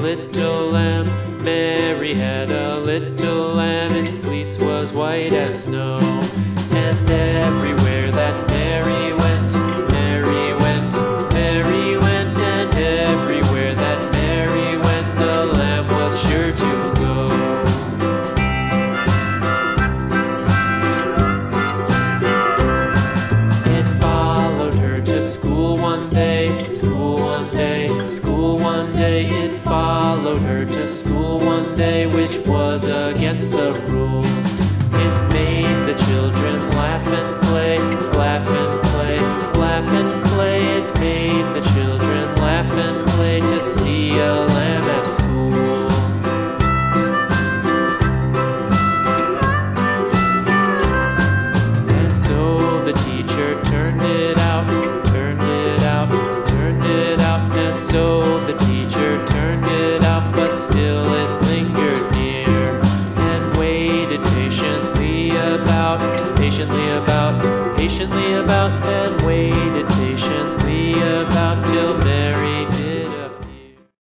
little lamb. Mary had a little lamb, its fleece was white as snow. And everywhere that Mary went, Mary went, Mary went, and everywhere that Mary went, the lamb was sure to go. It followed her to school one day, school one day, school one day. It followed her to school one day, which was against the rules. It made the children laugh and play, laugh and play, laugh and play. It made the children laugh and play to see a lamb at school. And so the teacher turned it out, turned it out, turned it out. And so the teacher turned it out, but still it lingered near and waited patiently about, patiently about, patiently about, and waited